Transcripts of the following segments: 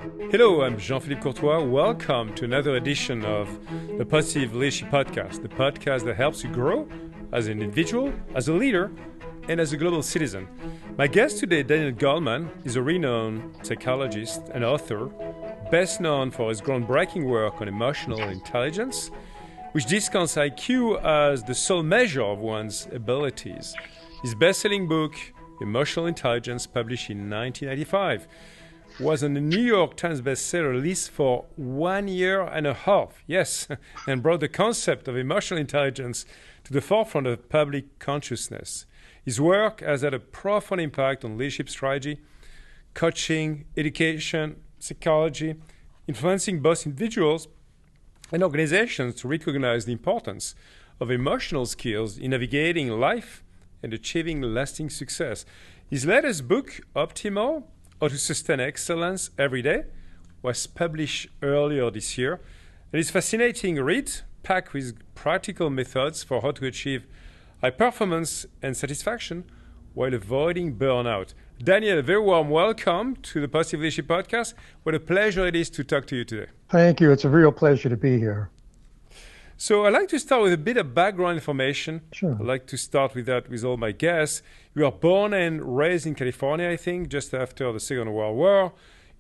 Hello, I'm Jean-Philippe Courtois. Welcome to another edition of the Positive Leadership Podcast, the podcast that helps you grow as an individual, as a leader, and as a global citizen. My guest today, Daniel Goleman, is a renowned psychologist and author, best known for his groundbreaking work on emotional intelligence, which discounts IQ as the sole measure of one's abilities. His best-selling book, Emotional Intelligence, published in 1995, was on the New York Times bestseller list for 1 year and a half, yes, and brought the concept of emotional intelligence to the forefront of public consciousness. His work has had a profound impact on leadership strategy, coaching, education, psychology, influencing both individuals and organizations to recognize the importance of emotional skills in navigating life and achieving lasting success. His latest book, Optimal: How to Sustain Excellence Every Day, was published earlier this year. It is a fascinating read, packed with practical methods for how to achieve high performance and satisfaction while avoiding burnout. Daniel, a very warm welcome to the Positive Leadership Podcast. What a pleasure it is to talk to you today. Thank you. It's a real pleasure to be here. So I'd like to start with a bit of background information. Sure. I'd like to start with that with all my guests. You were born and raised in California, I think, just after the Second World War.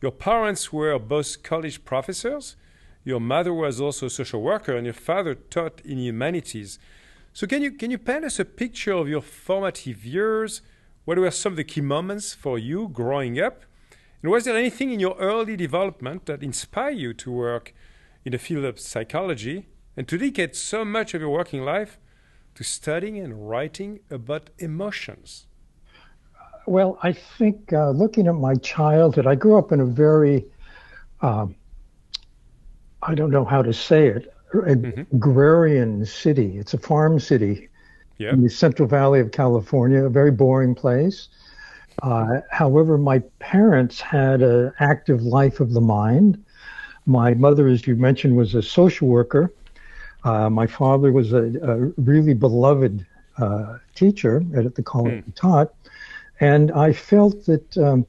Your parents were both college professors. Your mother was also a social worker, and your father taught in humanities. So can you paint us a picture of your formative years? What were some of the key moments for you growing up? And was there anything in your early development that inspired you to work in the field of psychology and to dedicate so much of your working life to studying and writing about emotions? Well, I think looking at my childhood, I grew up in a very, I don't know how to say it, agrarian city. It's a farm city in the Central Valley of California, a very boring place. However, my parents had an active life of the mind. My mother, as you mentioned, was a social worker. My father was a really beloved teacher at the college he taught. And I felt that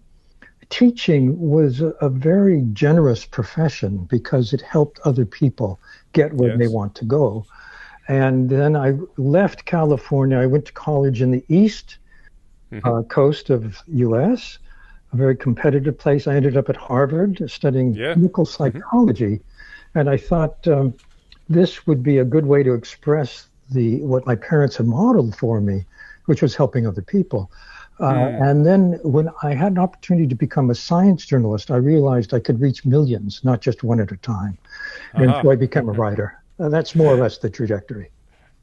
teaching was a very generous profession because it helped other people get where they want to go. And then I left California. I went to college in the east coast of U.S., a very competitive place. I ended up at Harvard studying clinical psychology. And I thought this would be a good way to express what my parents had modeled for me, which was helping other people. And then when I had an opportunity to become a science journalist, I realized I could reach millions, not just one at a time. And so I became a writer. That's more or less the trajectory.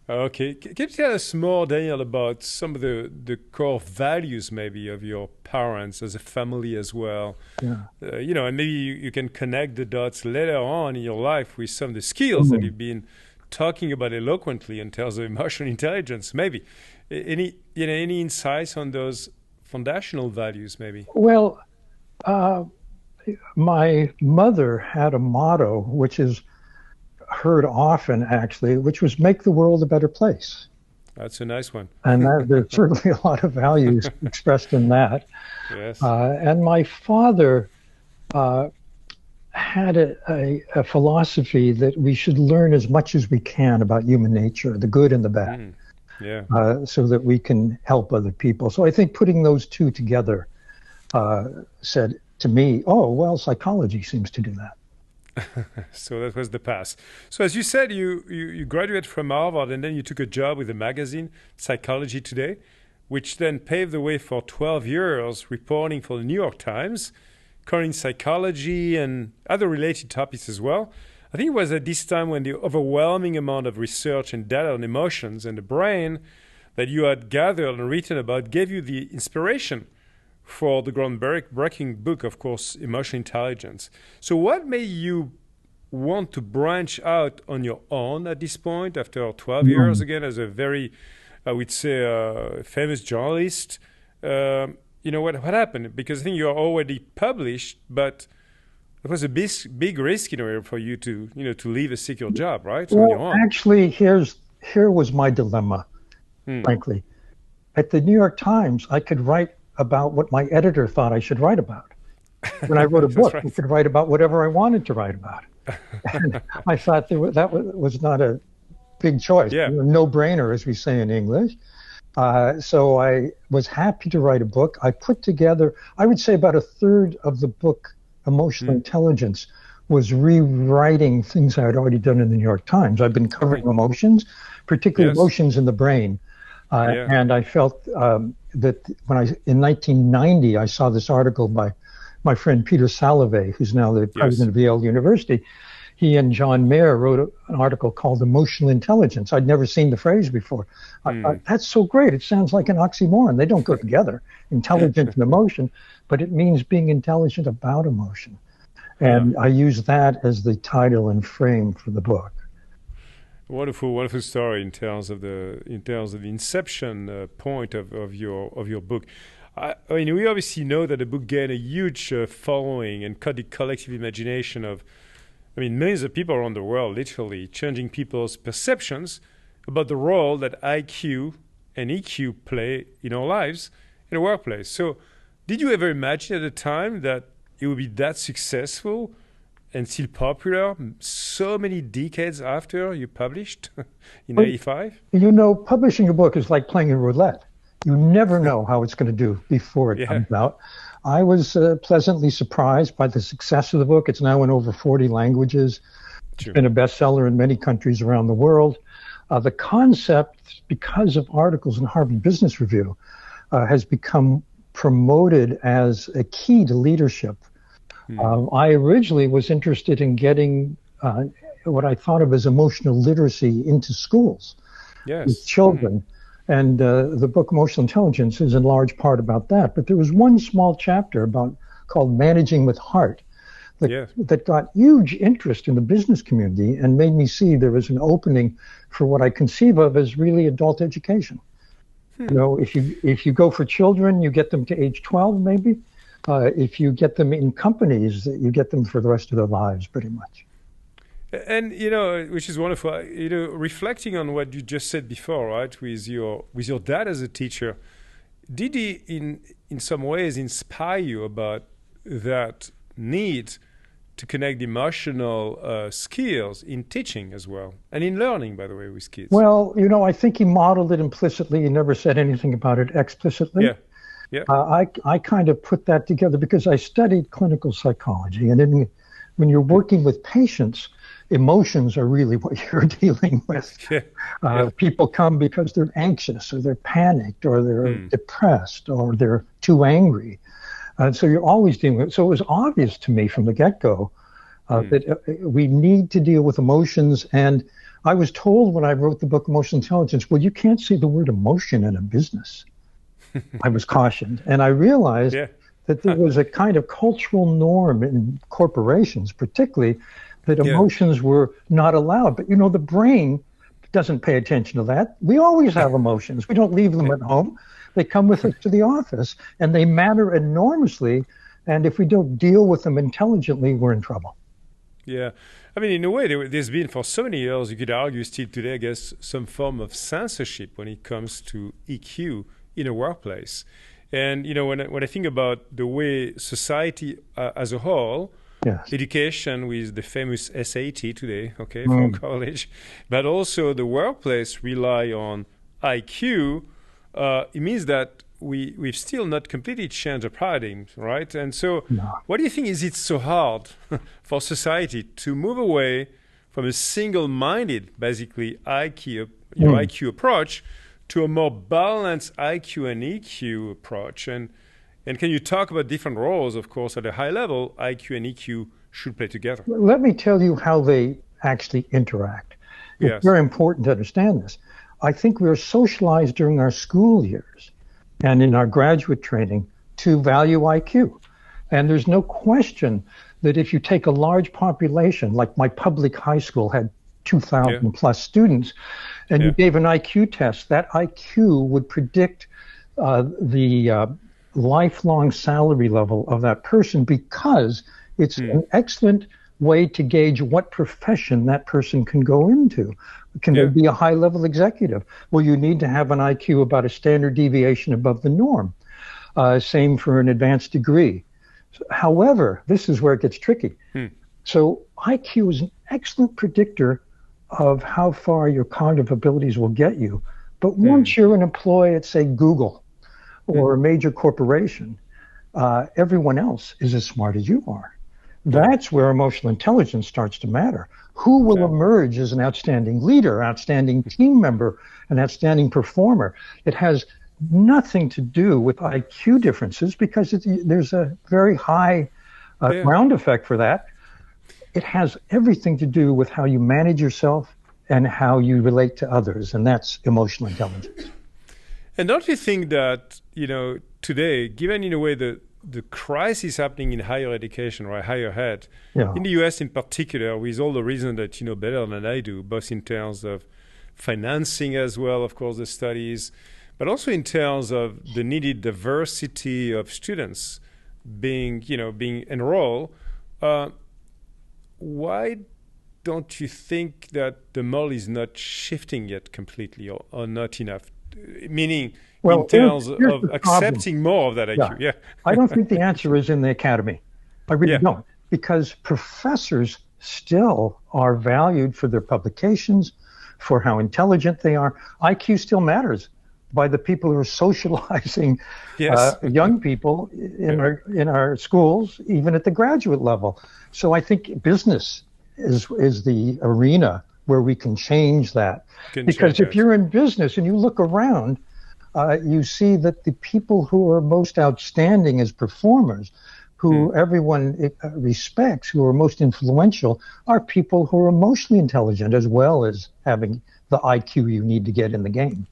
Okay. Can you tell us more, Daniel, about some of the core values maybe of your parents as a family as well? Yeah. And maybe you can connect the dots later on in your life with some of the skills that you've been talking about eloquently in terms of emotional intelligence. Maybe any insights on those foundational values, maybe? Well, my mother had a motto, which is heard often, actually, which was make the world a better place. That's a nice one. And there's certainly a lot of values expressed in that. Yes. And my father had a philosophy that we should learn as much as we can about human nature, the good and the bad, so that we can help other people. So I think putting those two together said to me, oh, well, psychology seems to do that. So that was the past. So as you said, you graduated from Harvard and then you took a job with the magazine Psychology Today, which then paved the way for 12 years reporting for the New York Times, covering psychology and other related topics as well. I think it was at this time when the overwhelming amount of research and data on emotions and the brain that you had gathered and written about gave you the inspiration for the groundbreaking book, of course, Emotional Intelligence. So what made you want to branch out on your own at this point after 12 years, again, as a very, I would say, famous journalist? What happened? Because I think you're already published, but it was a big risk in a way for you to leave a secure job, right? So well, actually, here was my dilemma, frankly. At the New York Times, I could write about what my editor thought I should write about. When I wrote a That's book, I right. could write about whatever I wanted to write about. And I thought that was not a big choice, Yeah. no brainer, as we say in English. So I was happy to write a book. I put together, I would say about a third of the book, Emotional Mm. Intelligence, was rewriting things I had already done in the New York Times. I've been covering emotions, particularly Yes. emotions in the brain. Yeah. And I felt that in 1990, I saw this article by my friend Peter Salovey, who's now the Yes. president of Yale University. He and John Mayer wrote an article called Emotional Intelligence. I'd never seen the phrase before. I thought, Mm. that's so great. It sounds like an oxymoron. They don't go together, intelligence and emotion, but it means being intelligent about emotion. Uh, And I use that as the title and frame for the book. Wonderful, wonderful story in terms of the inception point of your book. I mean, we obviously know that the book gained a huge following and caught the collective imagination of, I mean, millions of people around the world, literally changing people's perceptions about the role that IQ and EQ play in our lives in the workplace. So, did you ever imagine at the time that it would be that successful and still popular so many decades after you published in But, 85? publishing a book is like playing a roulette. You never know how it's going to do before it Yeah, comes out. I was pleasantly surprised by the success of the book. It's now in over 40 languages. It's true. been a bestseller in many countries around the world. The concept, because of articles in Harvard Business Review, has become promoted as a key to leadership. I originally was interested in getting what I thought of as emotional literacy into schools with Yes. children. And the book Emotional Intelligence is in large part about that. But there was one small chapter called Managing with Heart Yes. that got huge interest in the business community and made me see there was an opening for what I conceive of as really adult education. If you go for children, you get them to age 12 maybe. If you get them in companies, you get them for the rest of their lives pretty much. And which is wonderful. Reflecting on what you just said before, right, with your dad as a teacher, did he in some ways inspire you about that need to connect emotional skills in teaching as well, and in learning, by the way, with kids? Well, I think he modeled it implicitly. He never said anything about it explicitly. Yeah, yeah, I kind of put that together because I studied clinical psychology, and when you're working with patients, emotions are really what you're dealing with. yeah. People come because they're anxious or they're panicked or they're depressed or they're too angry. So you're always dealing with it. So it was obvious to me from the get-go that we need to deal with emotions. And I was told when I wrote the book Emotional Intelligence, well, you can't say the word emotion in a business. I was cautioned. And I realized Yeah. that there was a kind of cultural norm in corporations, particularly, that Yeah. emotions were not allowed. But, the brain doesn't pay attention to that. We always have emotions. We don't leave them at home. They come with us to the office, and they matter enormously. And if we don't deal with them intelligently, we're in trouble. Yeah. I mean, in a way, there's been for so many years, you could argue still today, I guess, some form of censorship when it comes to EQ in a workplace. And, when I think about the way society as a whole, Yes. education with the famous SAT today, okay, for college, but also the workplace rely on IQ, it means that we've still not completely changed the paradigm, right? And so No. what do you think is it so hard for society to move away from a single-minded, basically, IQ approach to a more balanced IQ and EQ approach? And can you talk about different roles, of course, at a high level, IQ and EQ should play together? Let me tell you how they actually interact. It's Yes. very important to understand this. I think we are socialized during our school years and in our graduate training to value IQ. And there's no question that if you take a large population, like my public high school had 2,000 plus students, and you gave an IQ test, that IQ would predict the lifelong salary level of that person, because it's an excellent way to gauge what profession that person can go into. Can they be a high-level executive? Well, you need to have an IQ about a standard deviation above the norm. Same for an advanced degree. However, this is where it gets tricky. So IQ is an excellent predictor of how far your cognitive abilities will get you. But once you're an employee at, say, Google or a major corporation, everyone else is as smart as you are. That's where emotional intelligence starts to matter. Who will emerge as an outstanding leader, outstanding team member, an outstanding performer? It has nothing to do with IQ differences because there's a very high ground effect for that. It has everything to do with how you manage yourself and how you relate to others, and that's emotional intelligence. And don't you think that, today, given in a way the crisis happening in higher education or higher ed, in the US in particular, with all the reasons that you know better than I do, both in terms of financing as well, of course, the studies, but also in terms of the needed diversity of students being enrolled, why don't you think that the model is not shifting yet completely or not enough? Meaning, in terms of accepting more of that IQ. I don't think the answer is in the academy. I really don't. Because professors still are valued for their publications, for how intelligent they are. IQ still matters by the people who are socializing young people in our schools, even at the graduate level. So I think business is the arena where we can change that. Because if you're in business and you look around, you see that the people who are most outstanding as performers, who everyone respects, who are most influential, are people who are emotionally intelligent as well as having the IQ you need to get in the game.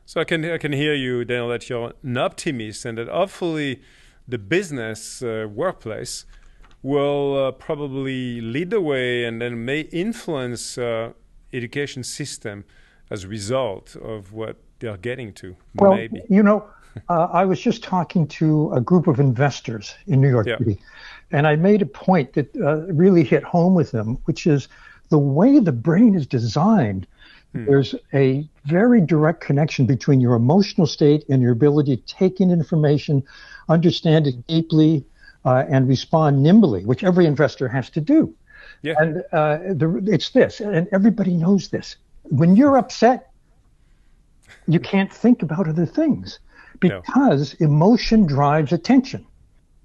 So I can hear you, Daniel, that you're an optimist and that hopefully the business workplace will probably lead the way and then may influence education system as a result of what they're getting to, maybe. I was just talking to a group of investors in New York City, and I made a point that really hit home with them, which is the way the brain is designed. There's a very direct connection between your emotional state and your ability to take in information, understand it deeply, and respond nimbly, which every investor has to do. And it's this, and everybody knows this. When you're upset, you can't think about other things because emotion drives attention,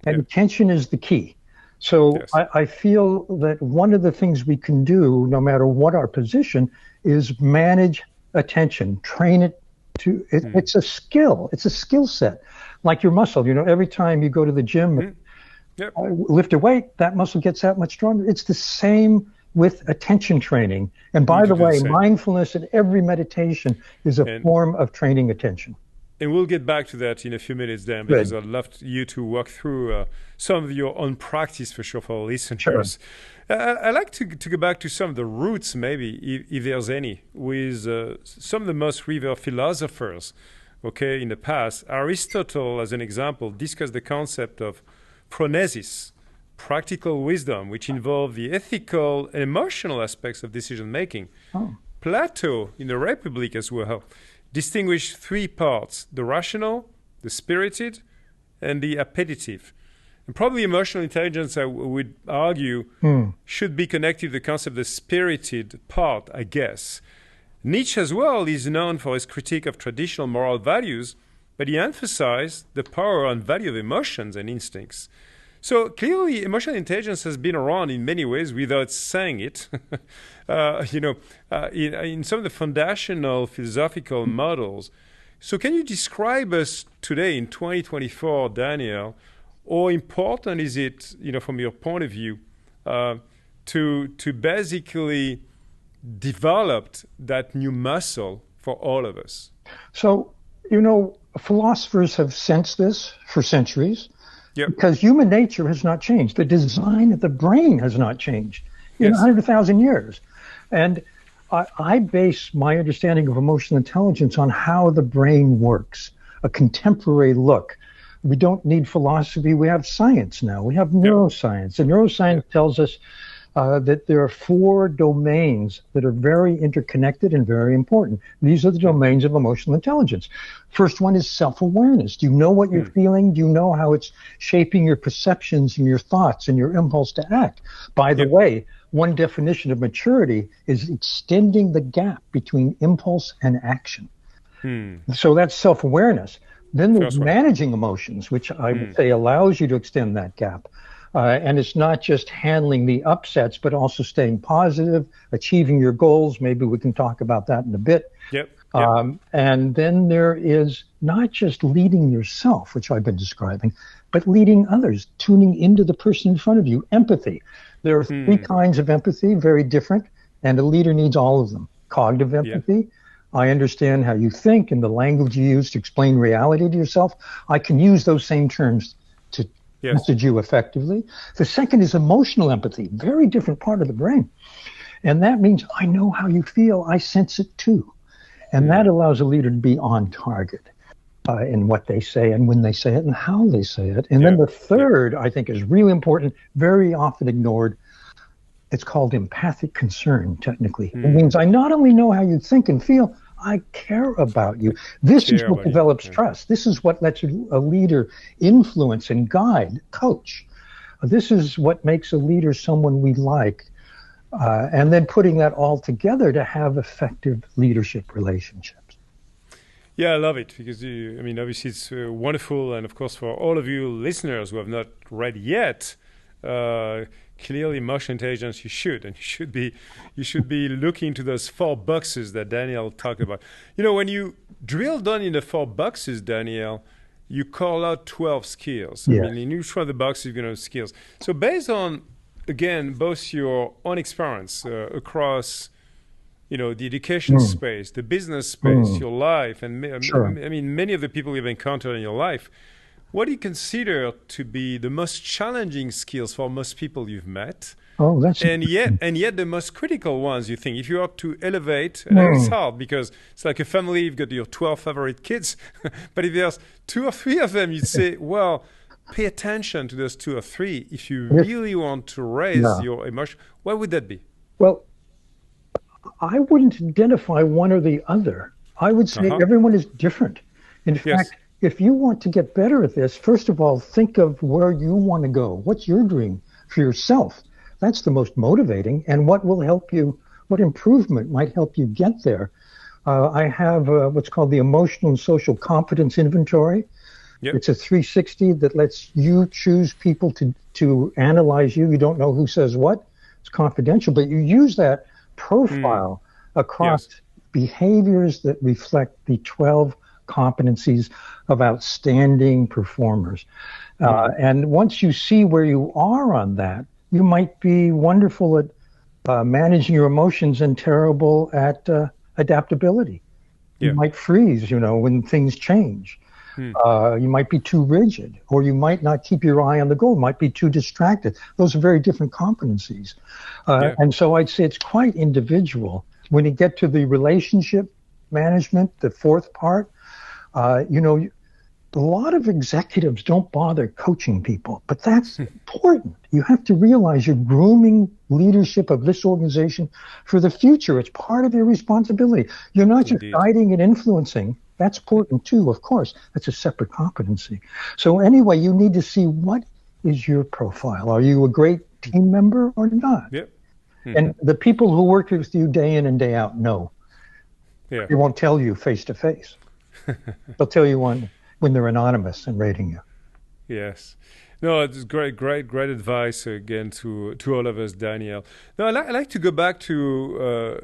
and attention is the key. So I feel that one of the things we can do, no matter what our position, is manage attention, train it to, it's a skill. It's a skill set, like your muscle. Every time you go to the gym, lift a weight, that muscle gets that much stronger. It's the same with attention training. And by the way, mindfulness in every meditation is a form of training attention. And we'll get back to that in a few minutes, Dan, because I'd love you to walk through some of your own practice for sure for our listeners. Sure. I'd like to go back to some of the roots, maybe, if there's any, with some of the most revered philosophers, in the past. Aristotle, as an example, discussed the concept of phronesis, practical wisdom, which involved the ethical and emotional aspects of decision-making. Plato, in the Republic as well, distinguished three parts: the rational, the spirited, and the appetitive. And probably emotional intelligence, I would argue, should be connected to the concept of the spirited part, I guess. Nietzsche as well is known for his critique of traditional moral values, but he emphasized the power and value of emotions and instincts. So clearly, emotional intelligence has been around in many ways without saying it. In some of the foundational philosophical models. So can you describe us today in 2024, Daniel, how important is it, from your point of view, to basically develop that new muscle for all of us? So, philosophers have sensed this for centuries. Because human nature has not changed. The design of the brain has not changed in 100,000 years. And I base my understanding of emotional intelligence on how the brain works, a contemporary look. We don't need philosophy. We have science now. We have neuroscience. And neuroscience tells us that there are 4 domains that are very interconnected and very important. These are the domains of emotional intelligence. First one is self-awareness. Do you know what you're feeling? Do you know how it's shaping your perceptions and your thoughts and your impulse to act? By the way, one definition of maturity is extending the gap between impulse and action. So that's self-awareness. Then there's managing emotions, which I would say allows you to extend that gap. And it's not just handling the upsets, but also staying positive, achieving your goals. Maybe we can talk about that in a bit. And then there is not just leading yourself, which I've been describing, but leading others, tuning into the person in front of you, empathy. There are 3 kinds of empathy, very different, and a leader needs all of them. Cognitive empathy. I understand how you think and the language you use to explain reality to yourself. I can use those same terms to message you effectively. The second is emotional empathy, very different part of the brain. And that means I know how you feel. I sense it too. And that allows a leader to be on target in what they say and when they say it and how they say it. And then the third, I think, is really important, very often ignored. It's called empathic concern, technically. It means I not only know how you think and feel, I care about you. This is what develops trust. This is what lets a leader influence and guide, coach. This is what makes a leader someone we like. And then putting that all together to have effective leadership relationships. Yeah, I love it because, obviously it's wonderful. And of course, for all of you listeners who have not read yet, clearly emotional intelligence, you should be looking into those 4 boxes that Daniel talked about. When you drill down in the 4 boxes, Daniel, you call out 12 skills. In each one of the boxes you're going to have skills. So based on, again, both your own experience across the education space, the business space, your life, and many of the people you've encountered in your life, what do you consider to be the most challenging skills for most people you've met? And yet the most critical ones, you think, if you are to elevate, and it's hard because it's like a family, you've got your 12 favorite kids, but if there's 2 or 3 of them, you'd say, well, pay attention to those 2 or 3 if you really want to raise your emotion. What would that be? Well, I wouldn't identify one or the other. I would say everyone is different. In fact, if you want to get better at this, first of all, think of where you want to go. What's your dream for yourself? That's the most motivating. And what will help you, what improvement might help you get there? I have what's called the Emotional and Social Competence Inventory. It's a 360 that lets you choose people to analyze you. You don't know who says what. It's confidential, but you use that profile across behaviors that reflect the 12 competencies of outstanding performers. And once you see where you are on that, you might be wonderful at managing your emotions and terrible at adaptability. You might freeze, when things change. You might be too rigid, or you might not keep your eye on the goal, might be too distracted. Those are very different competencies. And so I'd say it's quite individual. When you get to the relationship management, the 4th part, a lot of executives don't bother coaching people, but that's important. You have to realize you're grooming leadership of this organization for the future. It's part of your responsibility. You're not just guiding and influencing. That's important too, of course. That's a separate competency. So anyway, you need to see what is your profile. Are you a great team member or not? And the people who work with you day in and day out know. They won't tell you face to face. They'll tell you when they're anonymous and rating you. Yes. No, it's great advice again to all of us, Daniel. No, I like to go back to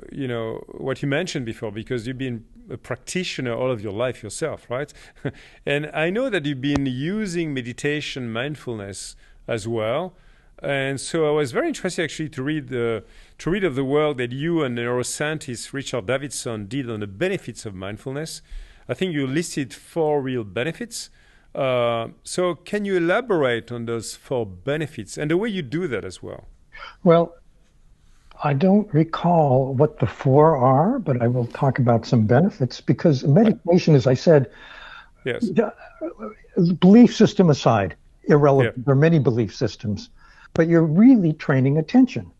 what you mentioned before, because you've been a practitioner all of your life yourself, right? And I know that you've been using meditation, mindfulness as well. And so I was very interested actually to read of the work that you and neuroscientist Richard Davidson did on the benefits of mindfulness. I think you listed 4 real benefits. So can you elaborate on those 4 benefits and the way you do that as well? Well, I don't recall what the 4 are, but I will talk about some benefits, because meditation, as I said, belief system aside, irrelevant. There are many belief systems, but you're really training attention.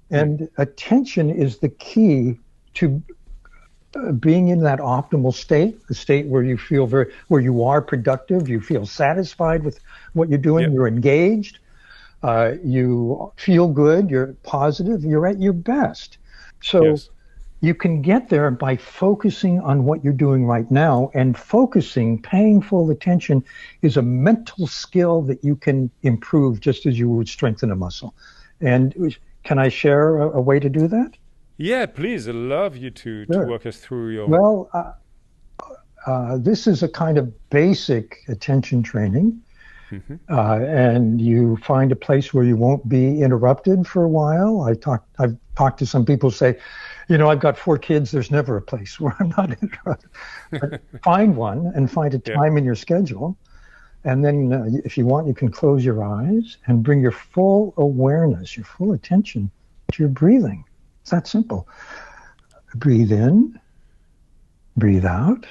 And attention is the key to being in that optimal state, the state where you feel where you are productive, you feel satisfied with what you're doing, you're engaged, you feel good, you're positive, you're at your best. So you can get there by focusing on what you're doing right now, and paying full attention is a mental skill that you can improve just as you would strengthen a muscle. And can I share a way to do that? Yeah, please. I'd love you to walk us through your... Well, this is a kind of basic attention training. And you find a place where you won't be interrupted for a while. I've talked to some people who say, I've got 4 kids. There's never a place where I'm not interrupted. But find one and find a time in your schedule. And then if you want, you can close your eyes and bring your full awareness, your full attention to your breathing. It's that simple. Breathe in, breathe out,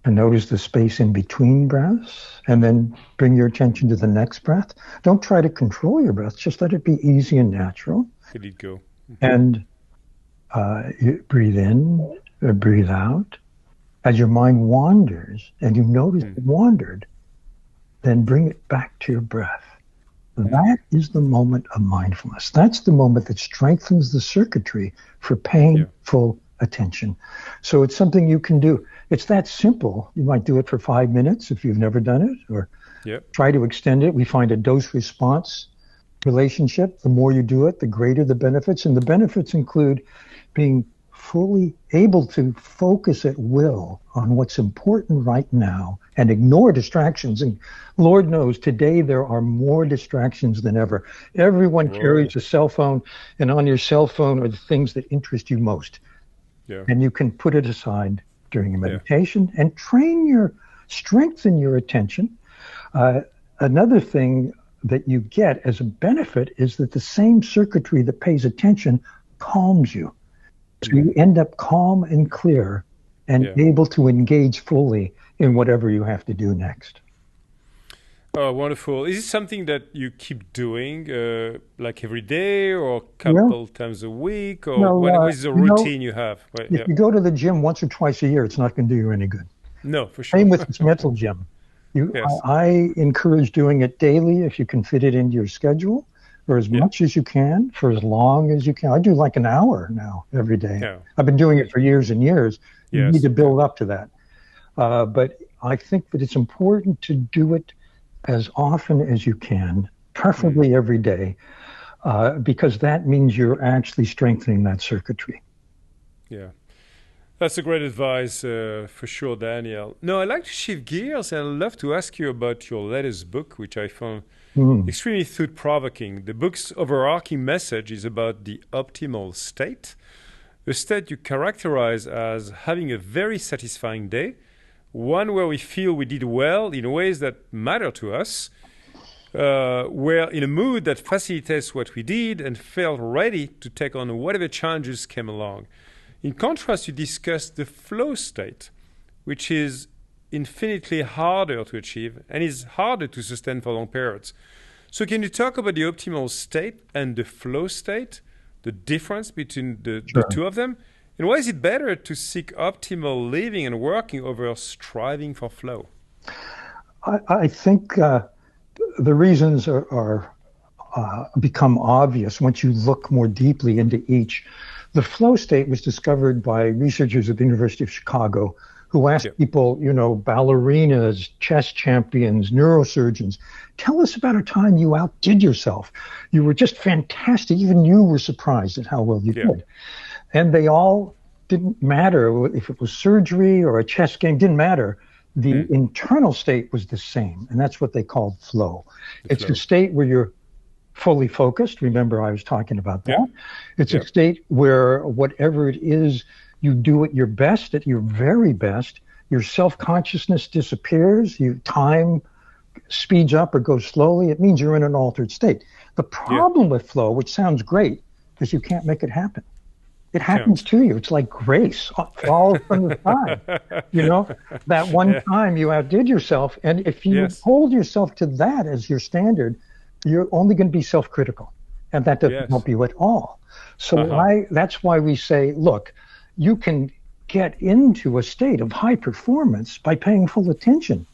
and notice the space in between breaths, and then bring your attention to the next breath. Don't try to control your breath. Just let it be easy and natural. Let it go. And you breathe in, breathe out. As your mind wanders, and you notice it wandered, then bring it back to your breath. That is the moment of mindfulness. That's the moment that strengthens the circuitry for paying full attention. So it's something you can do. It's that simple. You might do it for 5 minutes if you've never done it, or try to extend it. We find a dose-response relationship. The more you do it, the greater the benefits. And the benefits include being fully able to focus at will on what's important right now and ignore distractions. And Lord knows today there are more distractions than ever. Everyone carries a cell phone, and on your cell phone are the things that interest you most. And you can put it aside during your meditation and strengthen your attention. Another thing that you get as a benefit is that the same circuitry that pays attention calms you. So you end up calm and clear and able to engage fully in whatever you have to do next. Oh, wonderful. Is it something that you keep doing like every day or a couple times a week? Or what is the routine you have? If you go to the gym once or twice a year, it's not going to do you any good. No, for sure. Same with this mental gym. I encourage doing it daily if you can fit it into your schedule, or as much as you can, for as long as you can. I do like an hour now every day. I've been doing it for years and years. You need to build up to that. But I think that it's important to do it as often as you can, preferably every day, because that means you're actually strengthening that circuitry. Yeah. That's a great advice for sure, Daniel. No, I'd like to shift gears, and I'd love to ask you about your latest book, which I found extremely thought-provoking. The book's overarching message is about the optimal state, a state you characterize as having a very satisfying day, one where we feel we did well in ways that matter to us, we're in a mood that facilitates what we did and felt ready to take on whatever challenges came along. In contrast, you discussed the flow state, which is infinitely harder to achieve and is harder to sustain for long periods. So can you talk about the optimal state and the flow state, the difference between the two of them? And why is it better to seek optimal living and working over striving for flow? I think the reasons are become obvious once you look more deeply into each. The flow state was discovered by researchers at the University of Chicago who asked people, ballerinas, chess champions, neurosurgeons, tell us about a time you outdid yourself. You were just fantastic. Even you were surprised at how well you did. And they all didn't matter if it was surgery or a chess game, didn't matter. The internal state was the same, and that's what they called flow. It's a state where you're fully focused. Remember, I was talking about that. It's a state where whatever it is, you do at your best, at your very best. Your self-consciousness disappears. Time speeds up or goes slowly. It means you're in an altered state. The problem with flow, which sounds great, is you can't make it happen. It happens to you. It's like grace falls from the sky. That one time you outdid yourself. And if you hold yourself to that as your standard, you're only going to be self-critical. and that doesn't Yes. help you at all. So that's why we say, look, you can get into a state of high performance by paying full attention.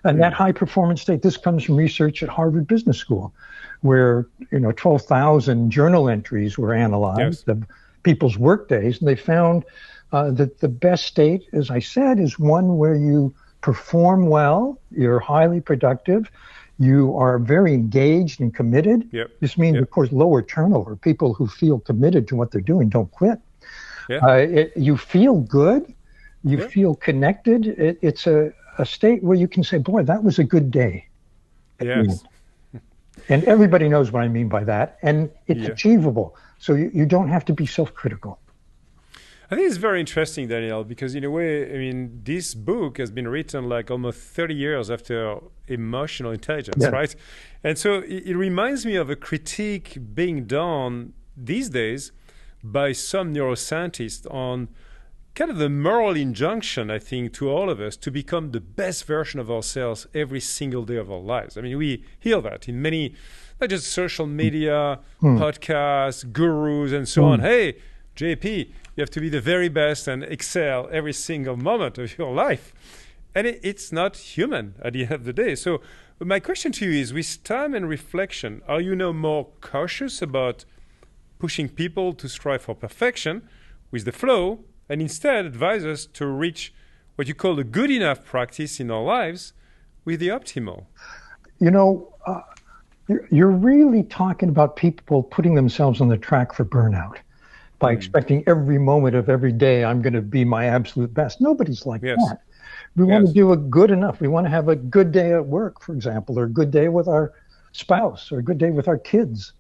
And that high performance state, this comes from research at Harvard Business School, where 12,000 journal entries were analyzed of people's work days, and they found that the best state, as I said, is one where you perform well, you're highly productive, you are very engaged and committed. This means, of course, lower turnover. People who feel committed to what they're doing don't quit. You feel good, you feel connected. It's a state where you can say, boy, that was a good day. Yes. And everybody knows what I mean by that. And it's achievable. So you don't have to be self-critical. I think it's very interesting, Daniel, because in a way, I mean, this book has been written like almost 30 years after emotional intelligence, right? And so it reminds me of a critique being done these days by some neuroscientists on kind of the moral injunction, I think, to all of us to become the best version of ourselves every single day of our lives. I mean, we hear that in many, not just social media, podcasts, gurus, and so on. Hey, JP, you have to be the very best and excel every single moment of your life. And it's not human at the end of the day. So my question to you is, with time and reflection, are you now more cautious about pushing people to strive for perfection with the flow, and instead advise us to reach what you call the good enough practice in our lives with the optimal? You're really talking about people putting themselves on the track for burnout by expecting every moment of every day I'm going to be my absolute best. Nobody's like that. We want to do a good enough. We want to have a good day at work, for example, or a good day with our spouse, or a good day with our kids.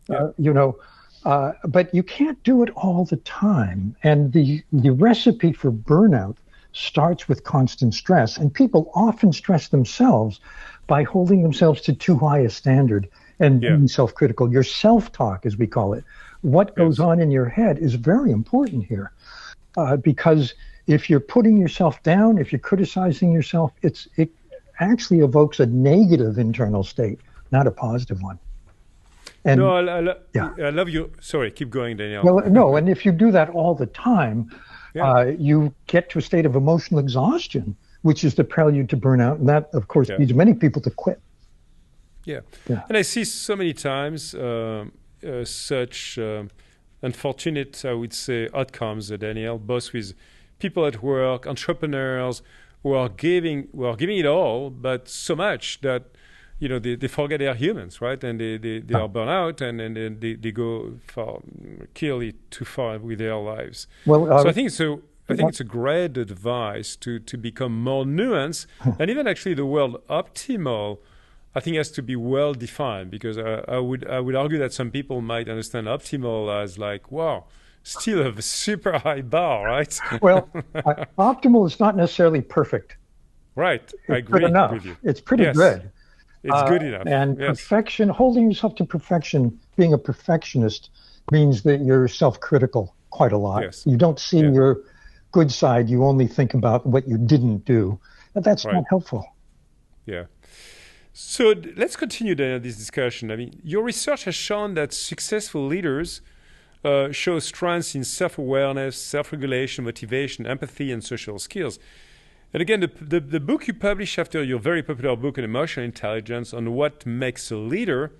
But you can't do it all the time. And the recipe for burnout starts with constant stress. And people often stress themselves by holding themselves to too high a standard and being self-critical. Your self-talk, as we call it, what goes on in your head is very important here. Because if you're putting yourself down, if you're criticizing yourself, it actually evokes a negative internal state, not a positive one. And, I love you. Sorry, keep going, Daniel. Well, no, and if you do that all the time, you get to a state of emotional exhaustion, which is the prelude to burnout. And that, of course, leads many people to quit. And I see so many times such unfortunate, I would say, outcomes, Daniel, both with people at work, entrepreneurs who are giving it all, but so much that they forget they are humans, right? And they are burnt out, and they go clearly too far with their lives. Well, so I think it's a great advice to become more nuanced, and even actually the word optimal, I think, has to be well defined, because I would argue that some people might understand optimal as like, wow, still a super high bar, right? Well, optimal is not necessarily perfect. Right, I agree with you. It's pretty good. It's good enough. And perfection, holding yourself to perfection, being a perfectionist, means that you're self-critical quite a lot. You don't see your good side. You only think about what you didn't do. And that's not helpful. So let's continue this discussion. I mean, your research has shown that successful leaders show strengths in self-awareness, self-regulation, motivation, empathy, and social skills. And again, the book you published after your very popular book on emotional intelligence on what makes a leader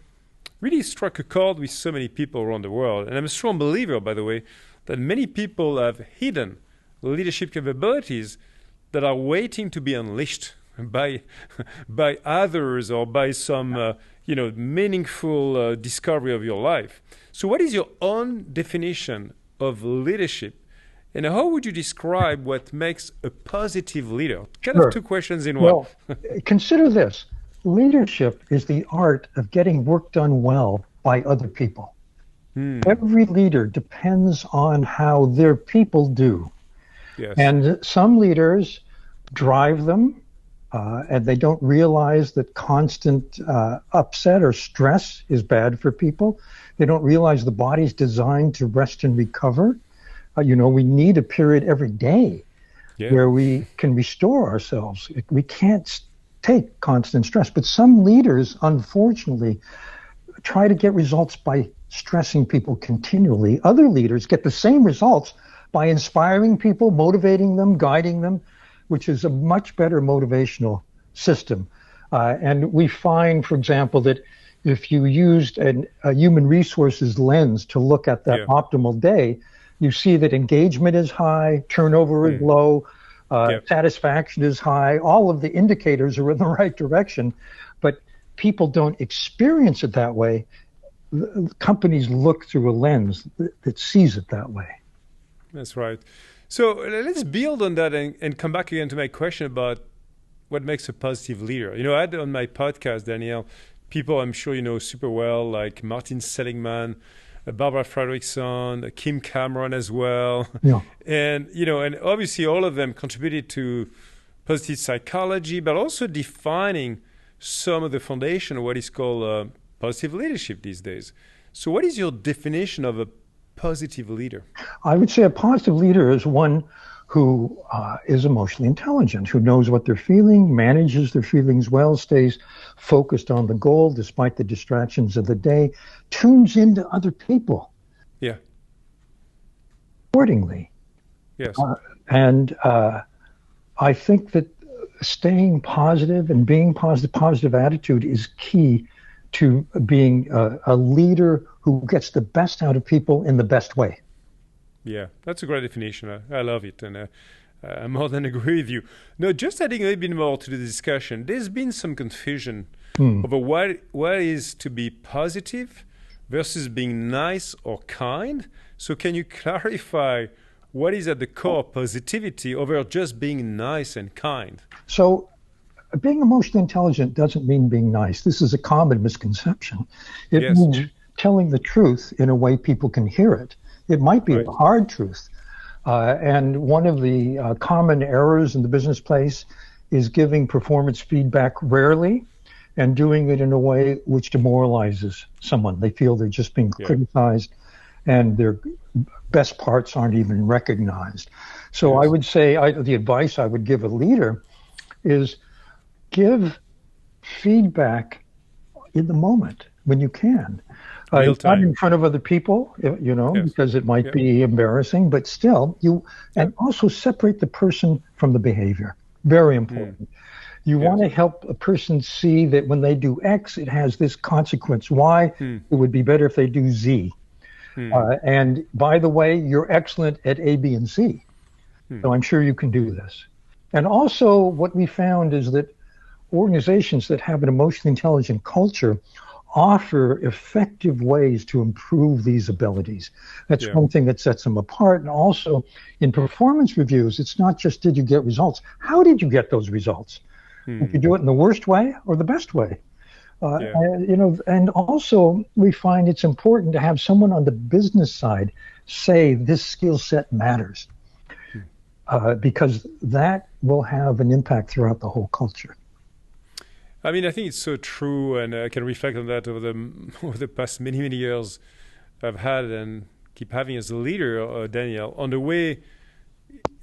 really struck a chord with so many people around the world. And I'm a strong believer, by the way, that many people have hidden leadership capabilities that are waiting to be unleashed by others or by some meaningful discovery of your life. So what is your own definition of leadership? And how would you describe what makes a positive leader? Kind of two questions in one. Well, consider this. Leadership is the art of getting work done well by other people. Every leader depends on how their people do. And some leaders drive them, and they don't realize that constant upset or stress is bad for people. They don't realize the body's designed to rest and recover. We need a period every day where we can restore ourselves. We can't take constant stress. But some leaders, unfortunately, try to get results by stressing people continually. Other leaders get the same results by inspiring people, motivating them, guiding them, which is a much better motivational system. And we find, for example, that if you used a human resources lens to look at that optimal day, you see that engagement is high, turnover is low, satisfaction is high. All of the indicators are in the right direction, but people don't experience it that way. Companies look through a lens that sees it that way. That's right. So let's build on that and come back again to my question about what makes a positive leader. You know, I had on my podcast, Daniel, people I'm sure you know super well, like Martin Seligman, Barbara Fredrickson, Kim Cameron as well. Yeah. And, you know, and obviously all of them contributed to positive psychology, but also defining some of the foundation of what is called positive leadership these days. So what is your definition of a positive leader? I would say a positive leader is one who is emotionally intelligent, who knows what they're feeling, manages their feelings well, stays focused on the goal despite the distractions of the day, tunes into other people. Yeah. Accordingly. Yes. And I think that staying positive and being positive attitude is key to being a leader who gets the best out of people in the best way. Yeah, that's a great definition. I love it, and I more than agree with you. No, just adding a little bit more to the discussion, there's been some confusion over what is to be positive versus being nice or kind. So can you clarify what is at the core of positivity over just being nice and kind? So being emotionally intelligent doesn't mean being nice. This is a common misconception. It means telling the truth in a way people can hear it. It might be a hard truth. And one of the common errors in the business place is giving performance feedback rarely and doing it in a way which demoralizes someone. They feel they're just being criticized and their best parts aren't even recognized. So I would say the advice I would give a leader is give feedback in the moment when you can. Not in front of other people, you know, because it might be embarrassing, but still, and also separate the person from the behavior. Very important. You want to help a person see that when they do X, it has this consequence. Y, it would be better if they do Z. And by the way, you're excellent at A, B, and C. So I'm sure you can do this. And also what we found is that organizations that have an emotionally intelligent culture offer effective ways to improve these abilities. That's one thing that sets them apart. And also in performance reviews, it's not just did you get results, how did you get those results? Did you do it in the worst way or the best way? And, you know, and also we find it's important to have someone on the business side say this skill set matters because that will have an impact throughout the whole culture. I mean, I think it's so true, and I can reflect on that over the past many years I've had and keep having as a leader, Daniel. On the way,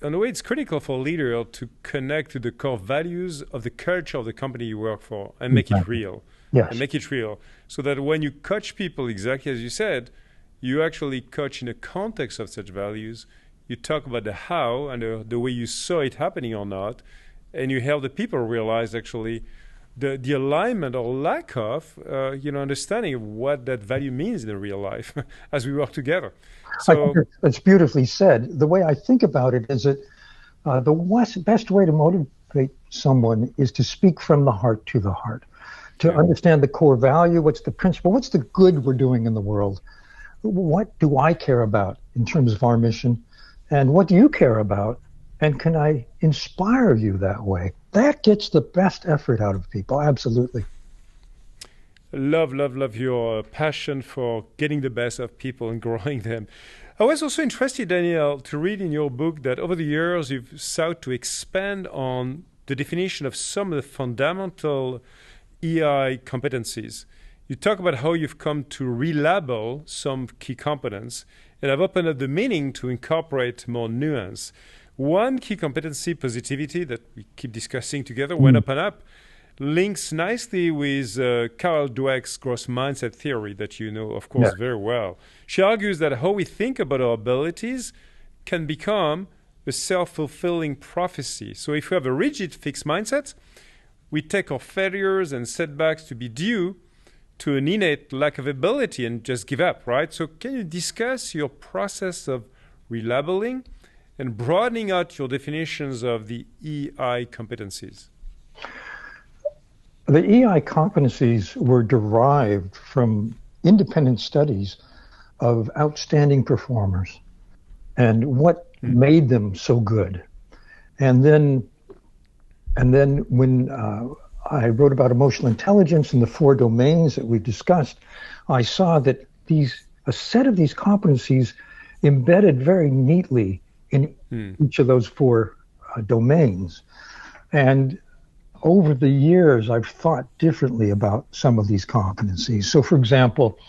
it's critical for a leader to connect to the core values of the culture of the company you work for and make it real. Yes. And make it real, so that when you coach people, exactly as you said, you actually coach in the context of such values. You talk about the how and the way you saw it happening or not, and you help the people realize actually the alignment or lack of, understanding of what that value means in the real life as we work together. So I think it's beautifully said. The way I think about it is that the best way to motivate someone is to speak from the heart to the heart, to understand the core value, what's the principle, what's the good we're doing in the world, what do I care about in terms of our mission, and what do you care about? And can I inspire you that way? That gets the best effort out of people, absolutely. Love your passion for getting the best of people and growing them. I was also interested, Daniel, to read in your book that over the years you've sought to expand on the definition of some of the fundamental EI competencies. You talk about how you've come to relabel some key components and have opened up the meaning to incorporate more nuance. One key competency, positivity, that we keep discussing together, went up and up. links nicely with Carol Dweck's growth mindset theory that you know, of course, very well. She argues that how we think about our abilities can become a self-fulfilling prophecy. So if we have a rigid, fixed mindset, we take our failures and setbacks to be due to an innate lack of ability and just give up, right? So can you discuss your process of relabeling and broadening out your definitions of the EI competencies? The EI competencies were derived from independent studies of outstanding performers and what made them so good. And then when I wrote about emotional intelligence and the 4 domains that we've discussed, I saw that a set of these competencies embedded very neatly in each of those 4 domains. And over the years, I've thought differently about some of these competencies. So, for example,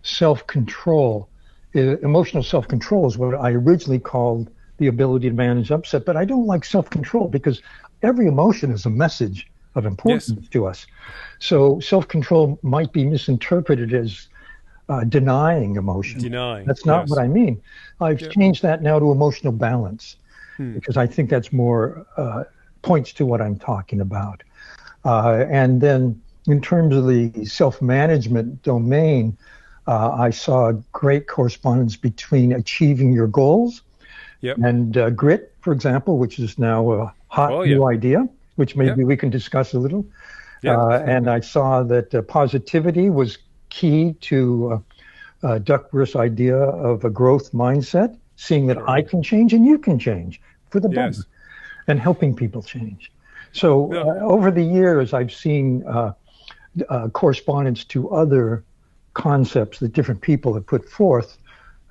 self-control, emotional self-control is what I originally called the ability to manage upset. But I don't like self-control because every emotion is a message of importance to us. So self-control might be misinterpreted as denying emotion. That's not what I mean. I've changed that now to emotional balance because I think that's more points to what I'm talking about. And then in terms of the self-management domain, I saw a great correspondence between achieving your goals and grit, for example, which is now a hot new idea, which maybe we can discuss a little. And I saw that positivity was key to Duckworth's idea of a growth mindset, seeing that I can change and you can change for the better, and helping people change. So over the years, I've seen correspondence to other concepts that different people have put forth,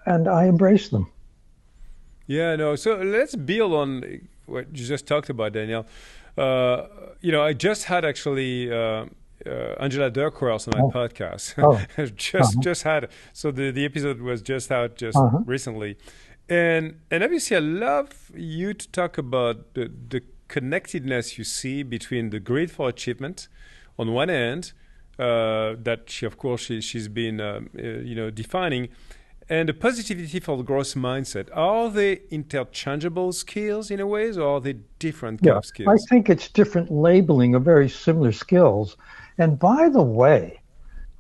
and I embrace them. So let's build on what you just talked about, Daniel. I just had actually Angela Duckworth on my podcast. Just had. So the episode was just out recently. And obviously I love you to talk about the connectedness you see between the grit for achievement on one end, that she's been defining, and the positivity for the growth mindset. Are they interchangeable skills in a way, or are they different kind of skills? I think it's different labeling of very similar skills. And by the way,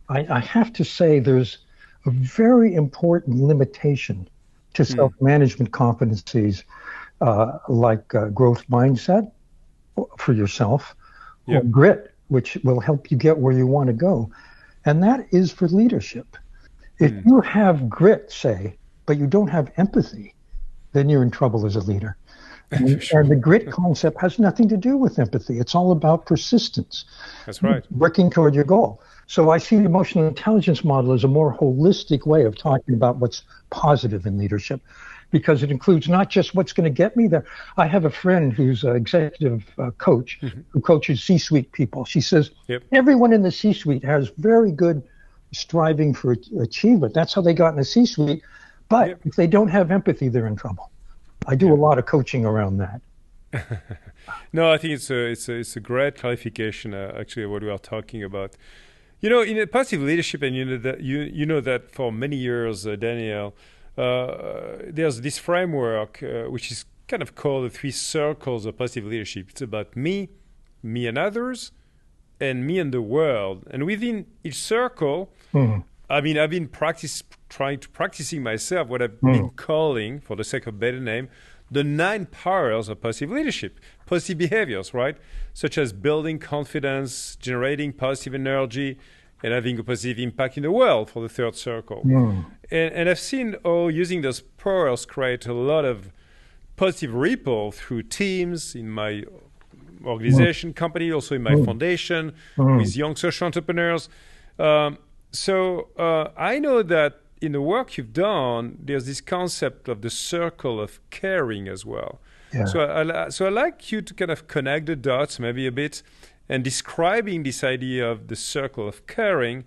I have to say there's a very important limitation to self-management competencies like growth mindset for yourself, or grit, which will help you get where you want to go. And that is for leadership. If you have grit, say, but you don't have empathy, then you're in trouble as a leader. And the grit concept has nothing to do with empathy. It's all about persistence. That's right. Working toward your goal. So I see the emotional intelligence model as a more holistic way of talking about what's positive in leadership, because it includes not just what's going to get me there. I have a friend who's an executive coach who coaches C-suite people. She says, everyone in the C-suite has very good striving for achievement. That's how they got in the C-suite. But if they don't have empathy, they're in trouble. I do a lot of coaching around that. No, I think it's a great clarification, actually, what we are talking about. In a positive leadership, and you know that for many years, Daniel, there's this framework which is kind of called the 3 circles of positive leadership. It's about me and others, and me and the world. And within each circle, I've been practicing myself what I've been calling, for the sake of better name, the 9 powers of positive leadership, positive behaviors, right? Such as building confidence, generating positive energy, and having a positive impact in the world, for the 3rd circle. And I've seen using those powers create a lot of positive ripple through teams, in my organization, company, also in my foundation, with young social entrepreneurs. So I know that in the work you've done, there's this concept of the circle of caring as well. So I'd like you to kind of connect the dots maybe a bit, and describing this idea of the circle of caring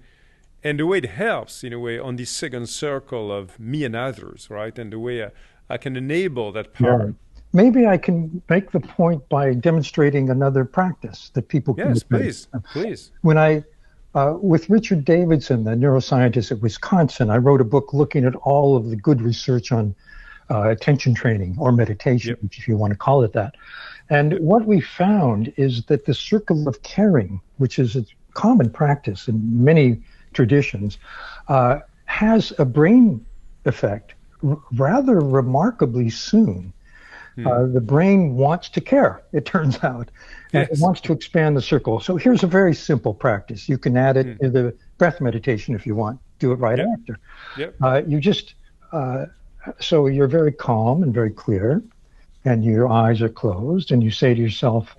and the way it helps, in a way, on this 2nd circle of me and others, right? And the way I can enable that power. maybe I can make the point by demonstrating another practice that people can Yes, do. please. When with Richard Davidson, the neuroscientist at Wisconsin, I wrote a book looking at all of the good research on attention training or meditation, Yep. if you want to call it that. And what we found is that the circle of caring, which is a common practice in many traditions, has a brain effect rather remarkably soon. The brain wants to care, it turns out, and it wants to expand the circle. So here's a very simple practice. You can add it to the breath meditation if you want. Do it right after. Yep. You just, so you're very calm and very clear, and your eyes are closed, and you say to yourself,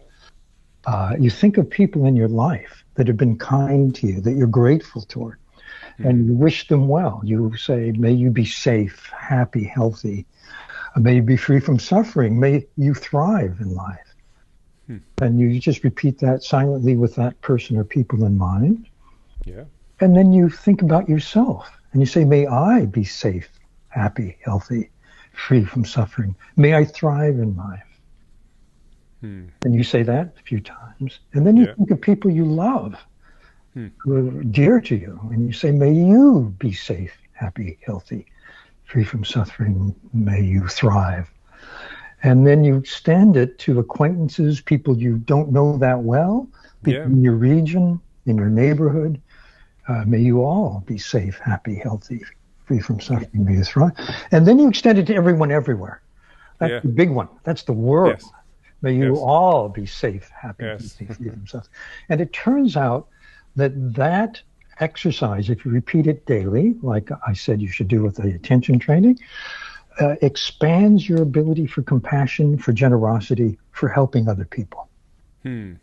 you think of people in your life that have been kind to you, that you're grateful toward, and you wish them well. You say, may you be safe, happy, healthy. May you be free from suffering. May you thrive in life. And you just repeat that silently with that person or people in mind. Yeah. And then you think about yourself and you say, may I be safe, happy, healthy, free from suffering. May I thrive in life. And you say that a few times. And then you think of people you love who are dear to you. And you say, may you be safe, happy, healthy, free from suffering. May you thrive. And then you extend it to acquaintances, people you don't know that well, people in your region, in your neighborhood. May you all be safe, happy, healthy, free from suffering. May you thrive. And then you extend it to everyone everywhere. That's the big one. That's the world. Yes. May you all be safe, happy, healthy, free from suffering. And it turns out that exercise, if you repeat it daily, like I said you should do with the attention training, expands your ability for compassion, for generosity, for helping other people. And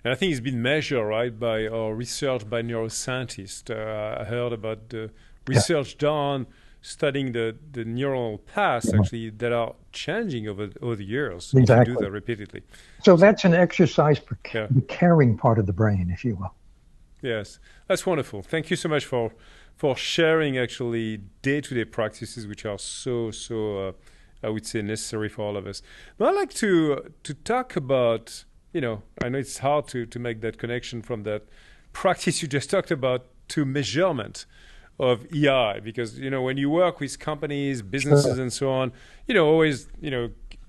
I think it's been measured, right, by research by neuroscientists. I heard about the research done studying the neural paths actually that are changing over the years if you do that repeatedly. So that's an exercise for the caring part of the brain, if you will. Yes, that's wonderful. Thank you so much for sharing actually day-to-day practices which are so I would say necessary for all of us. But I'd like to talk about, I know it's hard to make that connection from that practice you just talked about to measurement of EI, because when you work with companies, businesses, and so on, always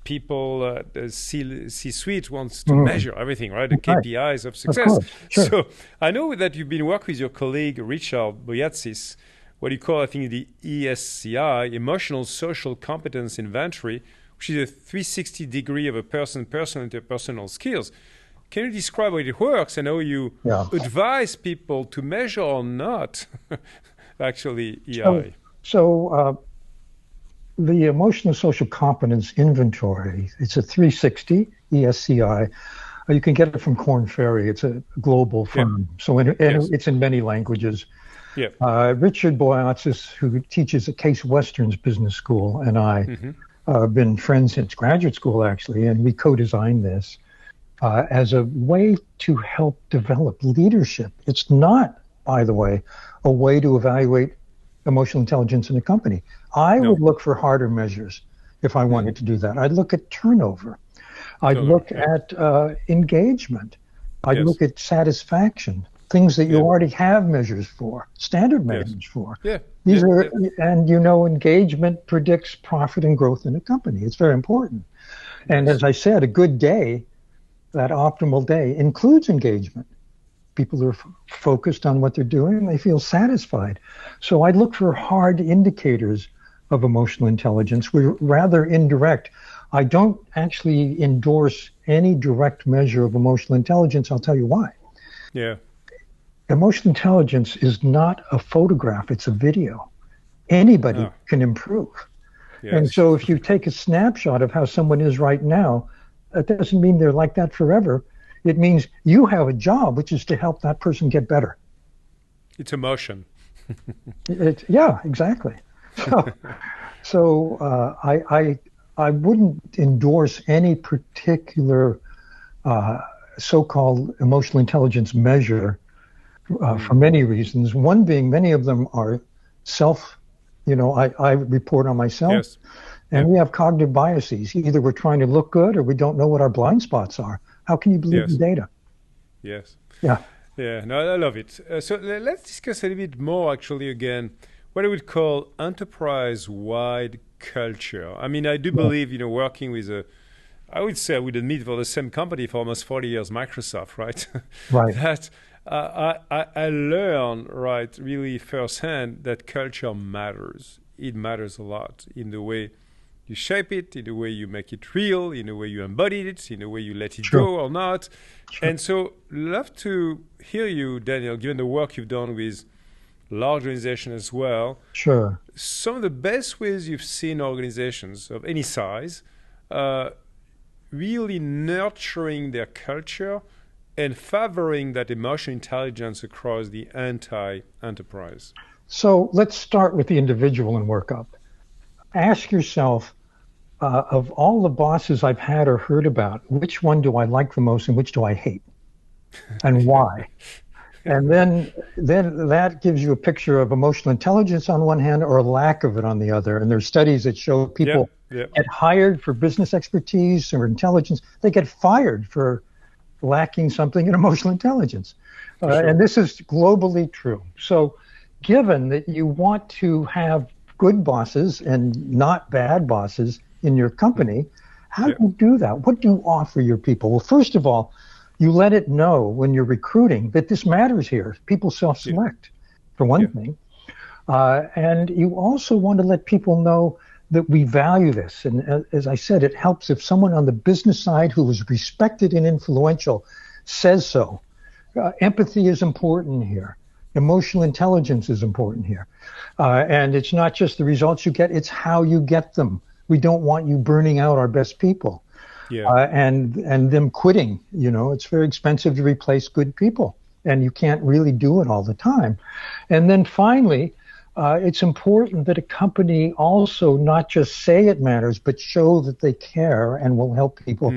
people, C-suite wants to measure everything, right? The KPIs of success. So I know that you've been working with your colleague Richard Boyatzis, what you call, I think, the ESCI, Emotional Social Competence Inventory, which is a 360 degree of a personal interpersonal skills. Can you describe how it works? I know you advise people to measure or not actually EI. So the Emotional Social Competence Inventory, it's a 360 ESCI. You can get it from Korn Ferry. It's a global firm. So it's in many languages. Richard Boyatzis, who teaches at Case Western's Business School, and I have been friends since graduate school, actually, and we co-designed this as a way to help develop leadership. It's not, by the way, a way to evaluate emotional intelligence in a company. I would look for harder measures if I wanted to do that. I'd look at turnover. I'd look at engagement. I'd look at satisfaction, things that you already have measures for, standard measures for. These are, and engagement predicts profit and growth in a company. It's very important. And as I said, a good day, that optimal day, includes engagement. People are focused on what they're doing. They feel satisfied. So I look for hard indicators of emotional intelligence. We're rather indirect. I don't actually endorse any direct measure of emotional intelligence. I'll tell you why. Emotional intelligence is not a photograph. It's a video. Anybody can improve. And so if you take a snapshot of how someone is right now, that doesn't mean they're like that forever. It means you have a job, which is to help that person get better. It's emotion. Exactly. So I wouldn't endorse any particular so-called emotional intelligence measure for many reasons. One being, many of them are I report on myself. And we have cognitive biases. Either we're trying to look good or we don't know what our blind spots are. How can you believe the data? Yes. Yeah. Yeah, no, I love it. So let's discuss a little bit more, actually, again, what I would call enterprise-wide culture. I mean, I do believe, working with I would say I would admit for the same company for almost 40 years, Microsoft, right? Right. That I learned, right, really firsthand that culture matters. It matters a lot in the way you shape it, in the way you make it real, in the way you embody it, in the way you let it go or not. And so love to hear you, Daniel, given the work you've done with large organizations as well. Sure. Some of the best ways you've seen organizations of any size really nurturing their culture and favoring that emotional intelligence across the entire enterprise. So let's start with the individual and work up. Ask yourself, of all the bosses I've had or heard about, which one do I like the most and which do I hate? And why? And then that gives you a picture of emotional intelligence on one hand or a lack of it on the other. And there's studies that show people get hired for business expertise or intelligence. They get fired for lacking something in emotional intelligence. And this is globally true. So given that you want to have good bosses and not bad bosses in your company, how do you do that? What do you offer your people? Well, first of all, you let it know when you're recruiting that this matters here. People self-select, for one thing. And you also want to let people know that we value this. And as I said, it helps if someone on the business side who is respected and influential says so. Empathy is important here. Emotional intelligence is important here. And it's not just the results you get, it's how you get them. We don't want you burning out our best people. And them quitting. It's very expensive to replace good people, and you can't really do it all the time. And then finally, it's important that a company also not just say it matters, but show that they care and will help people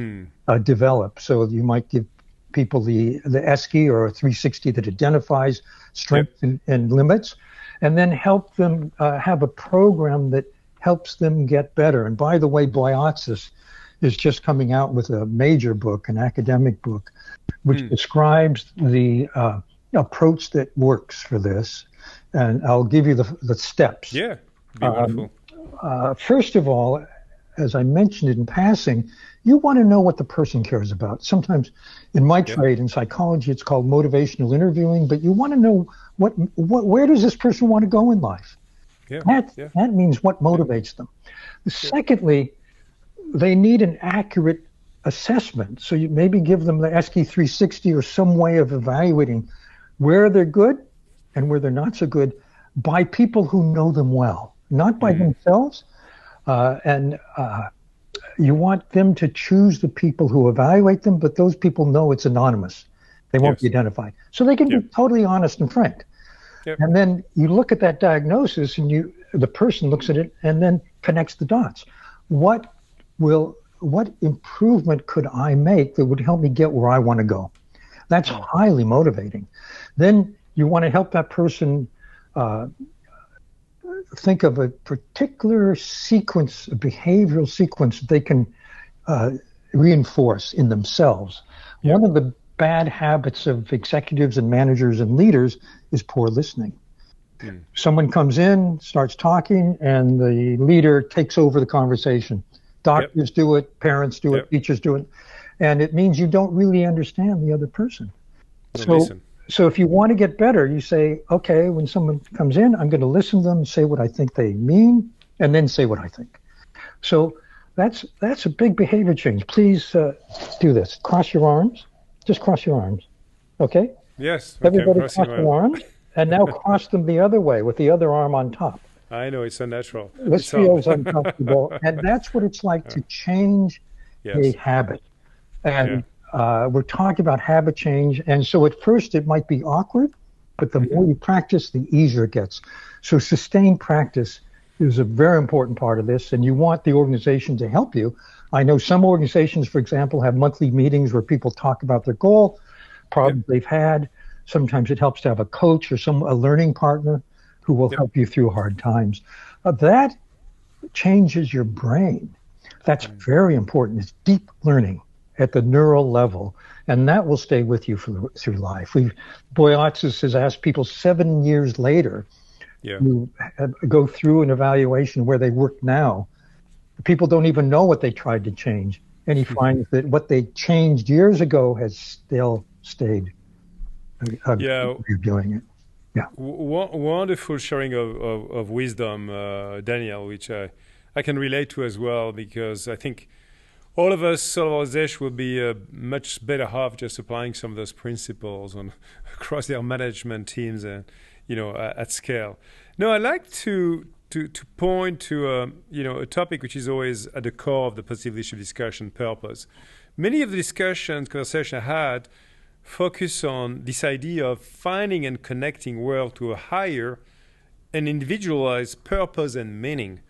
develop. So you might give people the ESCI or a 360 that identifies strengths and limits, and then help them have a program that helps them get better. And by the way, Blyotsis is just coming out with a major book, an academic book, which describes the approach that works for this. And I'll give you the steps. Yeah, be wonderful. First of all, as I mentioned it in passing, you want to know what the person cares about. Sometimes in my trade, in psychology, it's called motivational interviewing, but you want to know where does this person want to go in life? That means what motivates them. Secondly, they need an accurate assessment. So you maybe give them the ESCI 360 or some way of evaluating where they're good and where they're not so good by people who know them well, not by themselves. And you want them to choose the people who evaluate them, but those people know it's anonymous. They won't be identified. So they can be totally honest and frank. And then you look at that diagnosis and the person looks at it and then connects the dots. What improvement could I make that would help me get where I want to go? That's highly motivating. Then you want to help that person think of a particular sequence, a behavioral sequence that they can reinforce in themselves. One of the bad habits of executives and managers and leaders is poor listening. Someone comes in, starts talking, and the leader takes over the conversation. Doctors do it, parents do it, teachers do it. And it means you don't really understand the other person. So if you want to get better, you say, okay, when someone comes in, I'm going to listen to them, say what I think they mean, and then say what I think. So that's a big behavior change. Please do this. Cross your arms. Just cross your arms. Okay? Yes. Everybody cross your arms. And now cross them the other way with the other arm on top. I know, it's unnatural. This feels uncomfortable. And that's what it's like to change a habit. And we're talking about habit change. And so at first it might be awkward, but the more you practice, the easier it gets. So sustained practice is a very important part of this. And you want the organization to help you. I know some organizations, for example, have monthly meetings where people talk about their goal, problems they've had. Sometimes it helps to have a coach or a learning partner who will help you through hard times. That changes your brain. That's very important. It's deep learning at the neural level, and that will stay with you through life. Boyatzis has asked people 7 years later to go through an evaluation where they work now. People don't even know what they tried to change, and he finds that what they changed years ago has still stayed. Doing it. Yeah. Wonderful sharing of wisdom, Daniel, which I can relate to as well, because I think all of us, civilization, will be much better off just applying some of those principles across their management teams and, at scale. Now, I'd like to point to a topic which is always at the core of the positive leadership discussion: purpose. Many of the conversations I had focus on this idea of finding and connecting work to a higher and individualized purpose and meaning.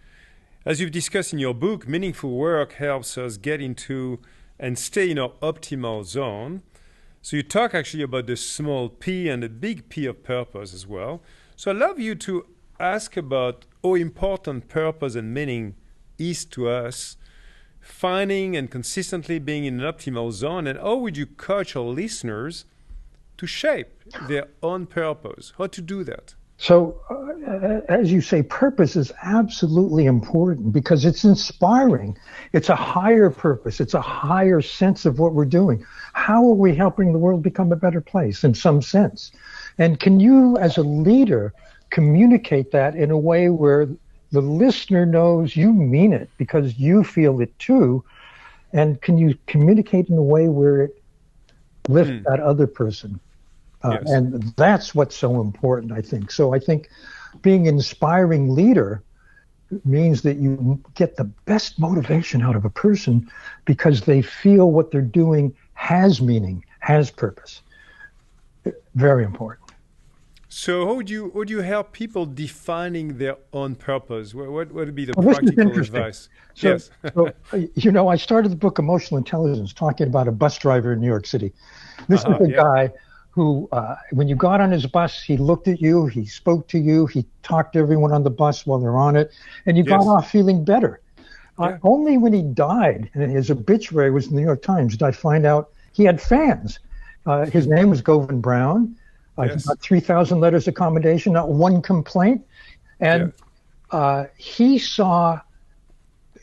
As you've discussed in your book, meaningful work helps us get into and stay in our optimal zone. So you talk actually about the small P and the big P of purpose as well. So I'd love you to ask about how important purpose and meaning is to us, finding and consistently being in an optimal zone, and how would you coach our listeners to shape their own purpose? How to do that? So, as you say, purpose is absolutely important because it's inspiring. It's a higher purpose. It's a higher sense of what we're doing. How are we helping the world become a better place in some sense? And can you, as a leader, communicate that in a way where the listener knows you mean it because you feel it too? And can you communicate in a way where it lifts that other person? Yes. And that's what's so important, I think. So I think being an inspiring leader means that you get the best motivation out of a person because they feel what they're doing has meaning, has purpose. Very important. So how would you help people defining their own purpose? What would be the practical advice? Yes. I started the book Emotional Intelligence talking about a bus driver in New York City. This is a guy who, when you got on his bus, he looked at you, he spoke to you, he talked to everyone on the bus while they're on it, and you got off feeling better. Only when he died, and his obituary was in the New York Times, did I find out he had fans. His name was Govan Brown. About 3,000 letters of commendation, not one complaint. And he saw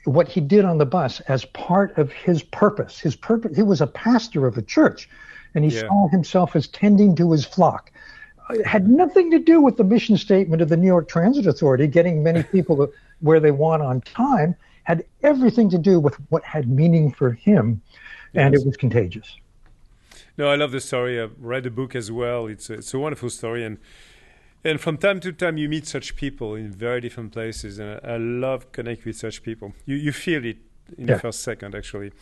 what he did on the bus as part of his purpose. He was a pastor of a church, and he saw himself as tending to his flock. It had nothing to do with the mission statement of the New York Transit Authority, getting many people where they want on time, had everything to do with what had meaning for him, and it was contagious. No, I love the story. I've read the book as well. It's a wonderful story, and from time to time you meet such people in very different places, and I love connecting with such people. You feel it in the first second, actually.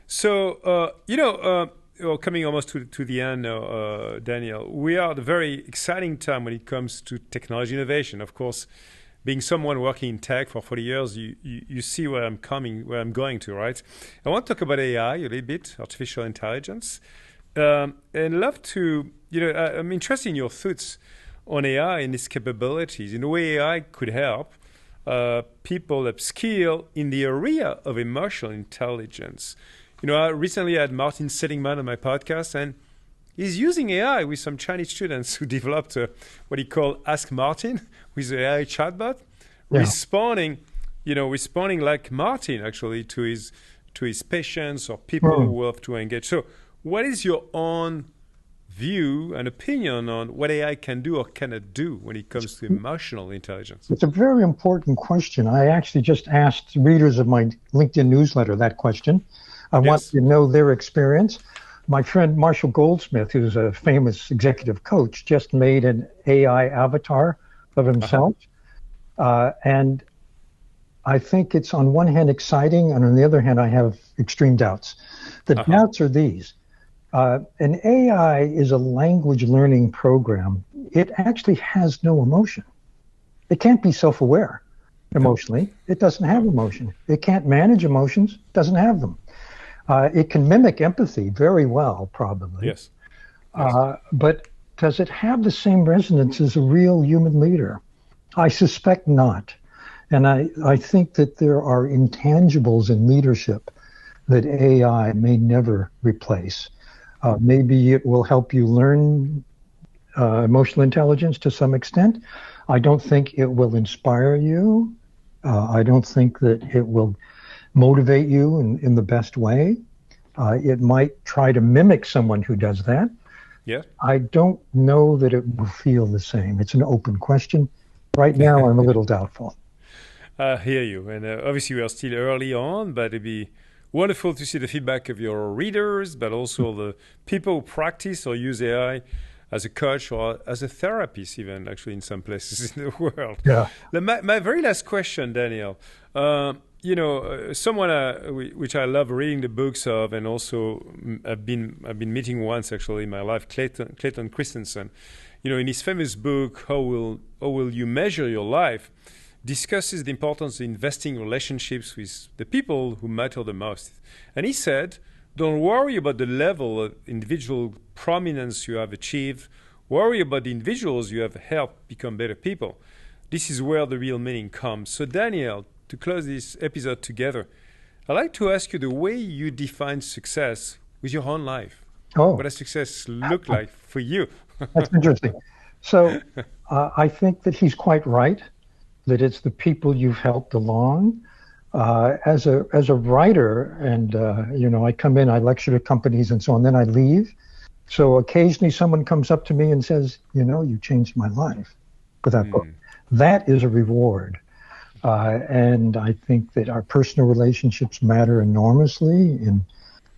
So coming almost to the end, Daniel, we are at a very exciting time when it comes to technology innovation. Of course, being someone working in tech for 40 years, you see where I'm going to, right? I want to talk about AI a little bit, artificial intelligence. And love to, I'm interested in your thoughts on AI and its capabilities, in the way AI could help people upskill in the area of emotional intelligence. I recently had Martin Seligman on my podcast, and he's using AI with some Chinese students who developed what he called Ask Martin, with the AI chatbot, responding like Martin actually to his patients or people who have to engage. So, what is your own view and opinion on what AI can do or cannot do when it comes to emotional intelligence? It's a very important question. I actually just asked readers of my LinkedIn newsletter that question. I want to know their experience. My friend Marshall Goldsmith, who's a famous executive coach, just made an AI avatar of himself. And I think it's on one hand exciting, and on the other hand, I have extreme doubts. The doubts are these. An AI is a language learning program. It actually has no emotion. It can't be self-aware emotionally. It doesn't have emotion. It can't manage emotions. Doesn't have them. It can mimic empathy very well, probably. Yes. But does it have the same resonance as a real human leader? I suspect not. And I think that there are intangibles in leadership that AI may never replace. Maybe it will help you learn emotional intelligence to some extent. I don't think it will inspire you. I don't think that it will motivate you in the best way. It might try to mimic someone who does that. Yeah. I don't know that it will feel the same. It's an open question. Right now, I'm a little doubtful. I hear you. And obviously, we are still early on, but it'd be wonderful to see the feedback of your readers, but also the people who practice or use AI as a coach or as a therapist, even actually in some places in the world. Yeah. My very last question, Daniel. Someone which I love reading the books of, and also I've been meeting once actually in my life, Clayton Christensen. In his famous book, How Will You Measure Your Life, discusses the importance of investing in relationships with the people who matter the most. And he said, don't worry about the level of individual prominence you have achieved. Worry about the individuals you have helped become better people. This is where the real meaning comes. So Daniel, to close this episode together, I'd like to ask you the way you define success with your own life. Oh, what does success look like for you? That's interesting. So I think that he's quite right, that it's the people you've helped along. As a writer, and I come in, I lecture to companies and so on, then I leave. So occasionally someone comes up to me and says, you changed my life with that book. That is a reward. And I think that our personal relationships matter enormously in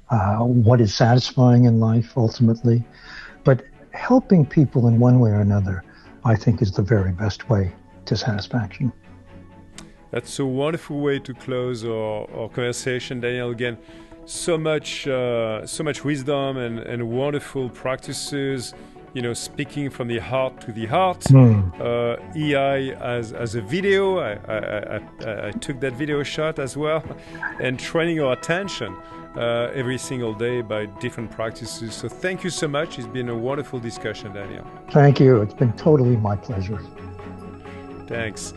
what is satisfying in life ultimately. But helping people in one way or another, I think, is the very best way to satisfaction. That's a wonderful way to close our conversation, Daniel. Again, so much wisdom and wonderful practices. Speaking from the heart to the heart. EI as a video. I took that video shot as well, and training our attention every single day by different practices. So thank you so much. It's been a wonderful discussion, Daniel. Thank you. It's been totally my pleasure. Thanks.